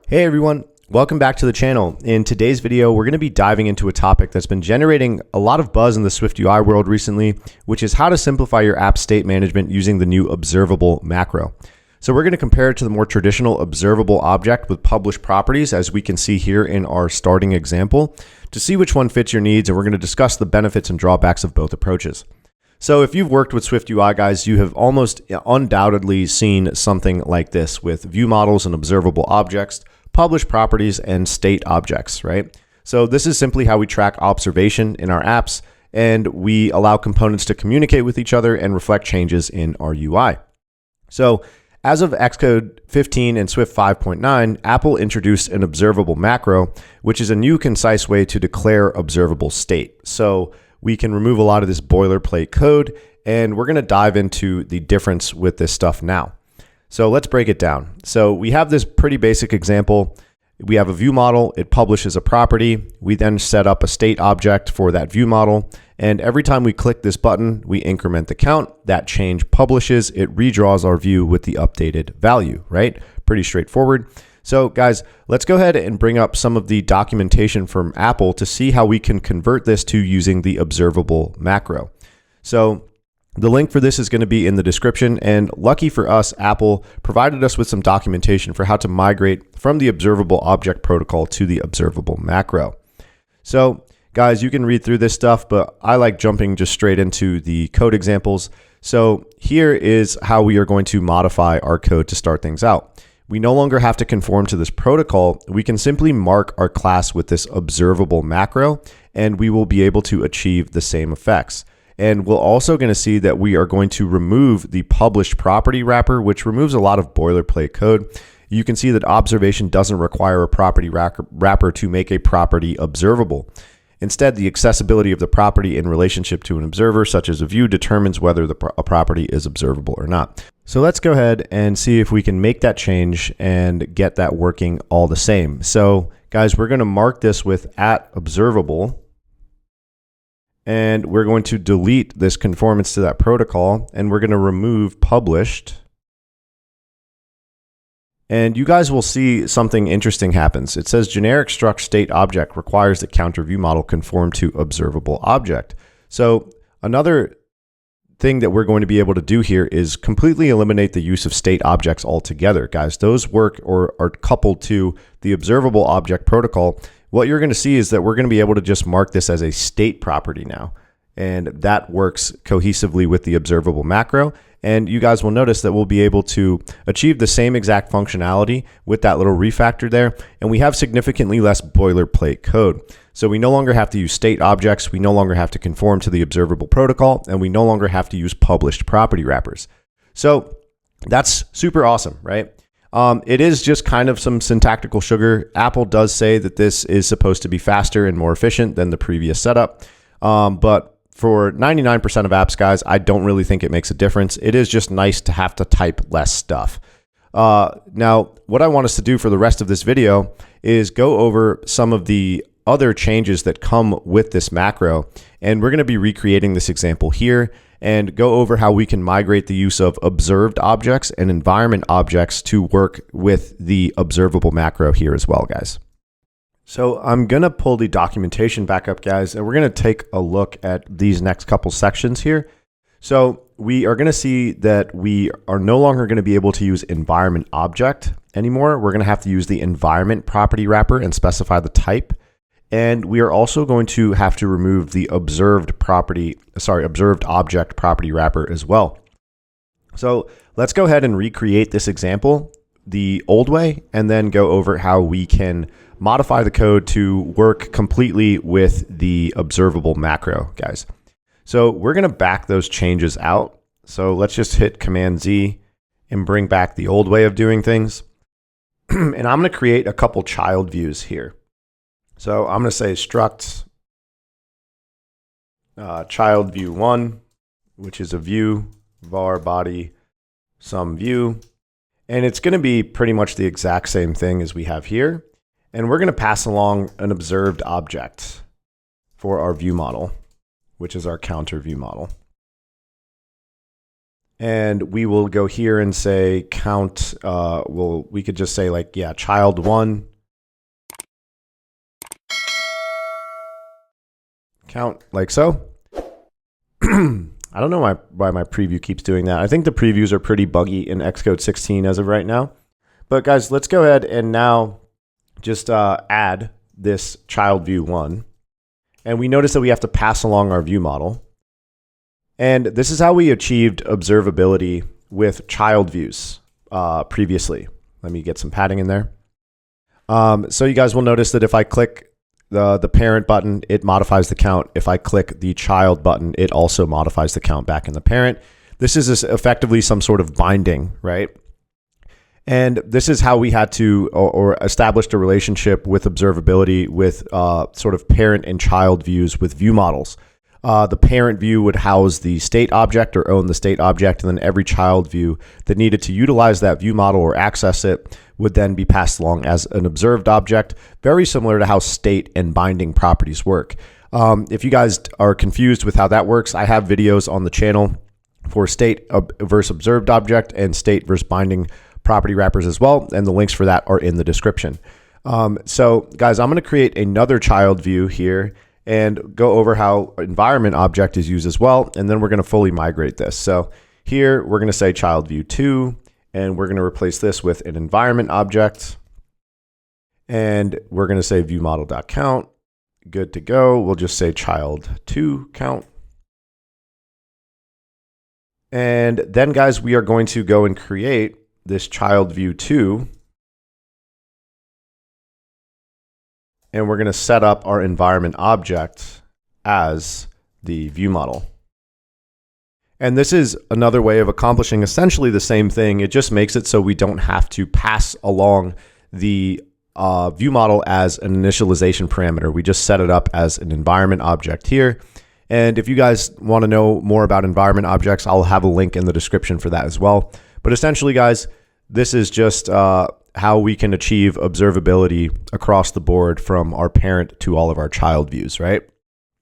Hey everyone, welcome back to the channel. In today's video, we're going to be diving into a topic that's been generating a lot of buzz in the SwiftUI world recently, which is how to simplify your app state management using the new Observable Macro. So we're going to compare it to the more traditional Observable Object with published properties, as we can see here in our starting example, to see which one fits your needs, and we're going to discuss the benefits and drawbacks of both approaches. So if you've worked with SwiftUI, guys, you have almost undoubtedly seen something like this with view models and observable objects, published properties, and state objects, right? So this is simply how we track observation in our apps, and we allow components to communicate with each other and reflect changes in our UI. So as of Xcode 15 and Swift 5.9, Apple introduced an observable macro, which is a new concise way to declare observable state. So we can remove a lot of this boilerplate code, and we're going to dive into the difference with this stuff now. So let's break it down. So we have this pretty basic example. We have a view model, it publishes a property. We then set up a state object for that view model. And every time we click this button, we increment the count. That change publishes, it redraws our view with the updated value, right? Pretty straightforward. So guys, let's go ahead and bring up some of the documentation from Apple to see how we can convert this to using the observable macro. So the link for this is going to be in the description, and lucky for us, Apple provided us with some documentation for how to migrate from the observable object protocol to the observable macro. So guys, you can read through this stuff, but I like jumping just straight into the code examples. So here is how we are going to modify our code to start things out. We no longer have to conform to this protocol. We can simply mark our class with this observable macro, and we will be able to achieve the same effects. And we're also going to see that we are going to remove the published property wrapper, which removes a lot of boilerplate code. You can see that observation doesn't require a property wrapper to make a property observable. Instead, the accessibility of the property in relationship to an observer, such as a view, determines whether a property is observable or not. So let's go ahead and see if we can make that change and get that working all the same. So guys, we're going to mark this with @observable. And we're going to delete this conformance to that protocol, and we're going to remove published. And you guys will see something interesting happens. It says generic struct state object requires the counter view model conform to observable object. So another thing that we're going to be able to do here is completely eliminate the use of state objects altogether, guys. Those work or are coupled to the observable object protocol. What you're going to see is that we're going to be able to just mark this as a state property now. And that works cohesively with the observable macro. And you guys will notice that we'll be able to achieve the same exact functionality with that little refactor there. And we have significantly less boilerplate code. So we no longer have to use state objects. We no longer have to conform to the observable protocol. And we no longer have to use published property wrappers. So that's super awesome, right? It is just kind of some syntactical sugar. Apple does say that this is supposed to be faster and more efficient than the previous setup. But for 99% of apps, guys, I don't really think it makes a difference. It is just nice to have to type less stuff. Now, what I want us to do for the rest of this video is go over some of the other changes that come with this macro. And we're going to be recreating this example here and go over how we can migrate the use of observed objects and environment objects to work with the observable macro here as well, guys. So I'm going to pull the documentation back up, guys, and we're going to take a look at these next couple sections here. So we are going to see that we are no longer going to be able to use environment object anymore. We're going to have to use the environment property wrapper and specify the type. And we are also going to have to remove the observed object property wrapper as well. So let's go ahead and recreate this example the old way, and then go over how we can modify the code to work completely with the observable macro, guys. So we're going to back those changes out. So let's just hit Command Z and bring back the old way of doing things. And I'm going to create a couple child views here. So I'm going to say struct child view 1, which is a view, var body some view. And it's going to be pretty much the exact same thing as we have here. And we're going to pass along an observed object for our view model, which is our counter view model. And we will go here and say count, we could just say like, yeah, child1 count like so. I don't know why my preview keeps doing that. I think the previews are pretty buggy in Xcode 16 as of right now. But guys, let's go ahead and now just add this child view 1. And we notice that we have to pass along our view model. And this is how we achieved observability with child views previously. Let me get some padding in there. So you guys will notice that if I click the parent button, it modifies the count. If I click the child button, it also modifies the count back in the parent. This is effectively some sort of binding, right? And this is how we had to or established a relationship with observability with sort of parent and child views with view models. The parent view would house the state object or own the state object, and then every child view that needed to utilize that view model or access it would then be passed along as an observed object, very similar to how state and binding properties work. If you guys are confused with how that works, I have videos on the channel for state versus observed object and state versus binding property wrappers as well, and the links for that are in the description. So guys, I'm going to create another child view here and go over how EnvironmentObject is used as well, and then we're going to fully migrate this. So here we're going to say child view 2, and we're going to replace this with an EnvironmentObject, and we're going to say viewModel.count. Good to go. We'll just say child2 count. And then guys, we are going to go and create this child view 2, and we're going to set up our environment object as the view model. And this is another way of accomplishing essentially the same thing. It just makes it so we don't have to pass along the view model as an initialization parameter. We just set it up as an environment object here. And if you guys want to know more about environment objects, I'll have a link in the description for that as well. But essentially, guys, this is just how we can achieve observability across the board from our parent to all of our child views, right?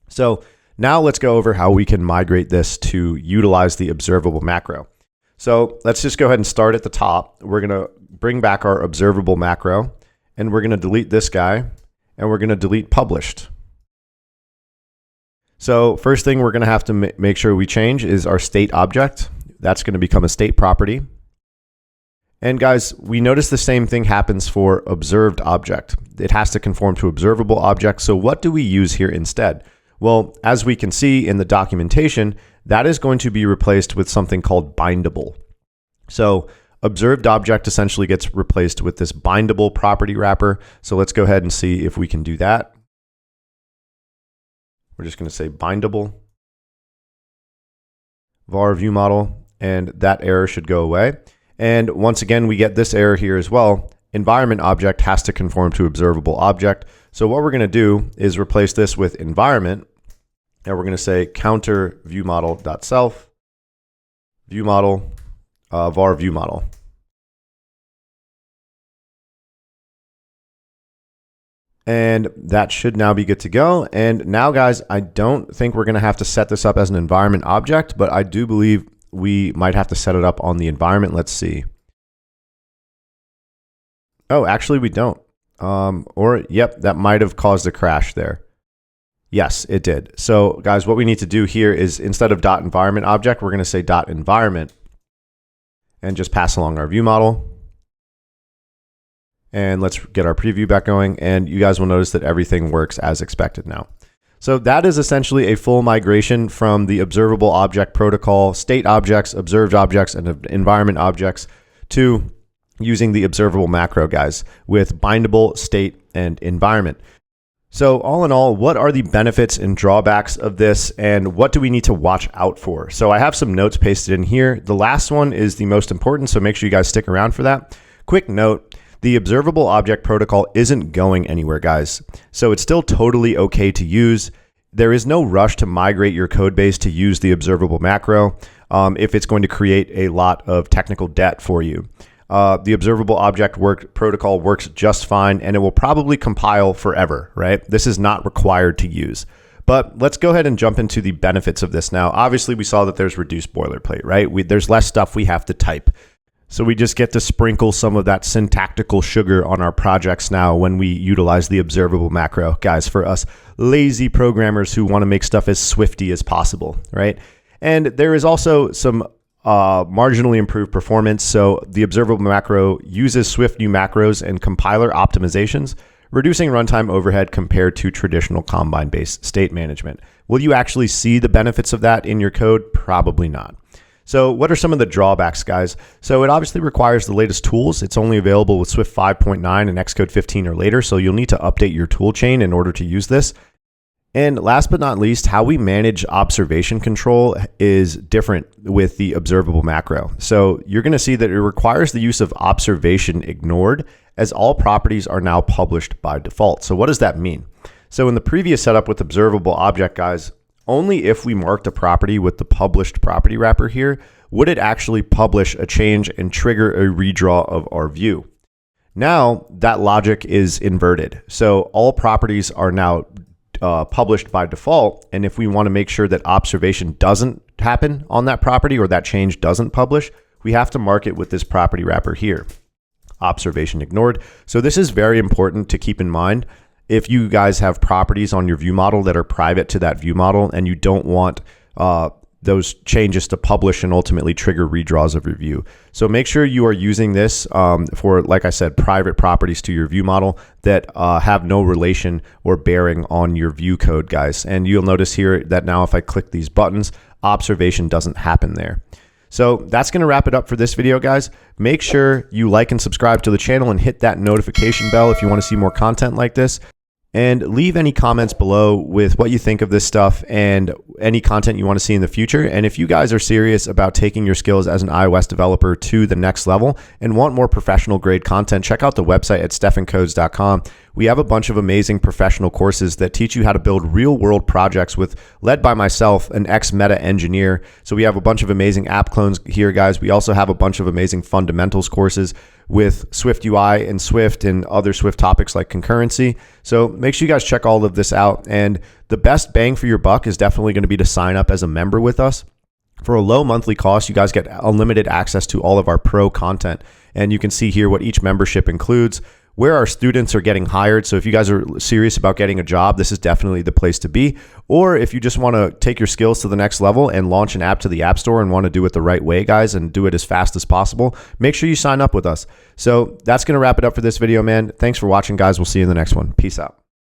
So now let's go over how we can migrate this to utilize the observable macro. So let's just go ahead and start at the top. We're going to bring back our observable macro, and we're going to delete this guy, and we're going to delete published. So first thing we're going to have to make sure we change is our state object. That's going to become a state property. And guys, we notice the same thing happens for observed object. It has to conform to observable object. So what do we use here instead? Well, as we can see in the documentation, that is going to be replaced with something called bindable. So observed object essentially gets replaced with this bindable property wrapper. So let's go ahead and see if we can do that. We're just going to say bindable var view model, and that error should go away. And once again, we get this error here as well. Environment object has to conform to observable object. So what we're going to do is replace this with environment, and we're going to say counter view model.self view model var view model. And that should now be good to go. And now, guys, I don't think we're going to have to set this up as an environment object, but I do believe we might have to set it up on the environment. Let's see. Oh, actually we don't. Yep, that might have caused a crash there. Yes, it did. So guys, what we need to do here is instead of .environment object, we're going to say .environment and just pass along our view model. And let's get our preview back going. And you guys will notice that everything works as expected now. So that is essentially a full migration from the observable object protocol, state objects, observed objects, and environment objects to using the observable macro, guys, with bindable, state, and environment. So all in all, what are the benefits and drawbacks of this, and what do we need to watch out for? So I have some notes pasted in here. The last one is the most important, so make sure you guys stick around for that. Quick note. The observable object protocol isn't going anywhere, guys. So it's still totally okay to use. There is no rush to migrate your code base to use the observable macro if it's going to create a lot of technical debt for you. The observable object protocol works just fine, and it will probably compile forever, right? This is not required to use. But let's go ahead and jump into the benefits of this now. Obviously, we saw that there's reduced boilerplate, right? There's less stuff we have to type. So we just get to sprinkle some of that syntactical sugar on our projects now when we utilize the observable macro. Guys, for us lazy programmers who want to make stuff as swifty as possible, right? And there is also some marginally improved performance. So the observable macro uses Swift new macros and compiler optimizations, reducing runtime overhead compared to traditional Combine-based state management. Will you actually see the benefits of that in your code? Probably not. So what are some of the drawbacks, guys? So it obviously requires the latest tools. It's only available with Swift 5.9 and Xcode 15 or later, so you'll need to update your tool chain in order to use this. And last but not least, how we manage observation control is different with the observable macro. So you're going to see that it requires the use of observation ignored, as all properties are now published by default. So what does that mean? So in the previous setup with ObservableObject, guys, only if we marked a property with the published property wrapper here would it actually publish a change and trigger a redraw of our view. Now that logic is inverted. So all properties are now published by default. And if we want to make sure that observation doesn't happen on that property or that change doesn't publish, we have to mark it with this property wrapper here, observation ignored. So this is very important to keep in mind. If you guys have properties on your view model that are private to that view model and you don't want those changes to publish and ultimately trigger redraws of your view. So make sure you are using this for, like I said, private properties to your view model that have no relation or bearing on your view code, guys. And you'll notice here that now if I click these buttons, observation doesn't happen there. So that's going to wrap it up for this video, guys. Make sure you like and subscribe to the channel and hit that notification bell if you want to see more content like this. And leave any comments below with what you think of this stuff and any content you want to see in the future. And if you guys are serious about taking your skills as an iOS developer to the next level and want more professional grade content, check out the website at stephancodes.com. We have a bunch of amazing professional courses that teach you how to build real world projects led by myself, an ex-Meta engineer. So we have a bunch of amazing app clones here, guys. We also have a bunch of amazing fundamentals courses with SwiftUI and Swift and other Swift topics like concurrency. So make sure you guys check all of this out. And the best bang for your buck is definitely going to be to sign up as a member with us. For a low monthly cost, you guys get unlimited access to all of our pro content. And you can see here what each membership includes, where our students are getting hired. So if you guys are serious about getting a job, this is definitely the place to be. Or if you just want to take your skills to the next level and launch an app to the App Store and want to do it the right way, guys, and do it as fast as possible, make sure you sign up with us. So that's going to wrap it up for this video, man. Thanks for watching, guys. We'll see you in the next one. Peace out.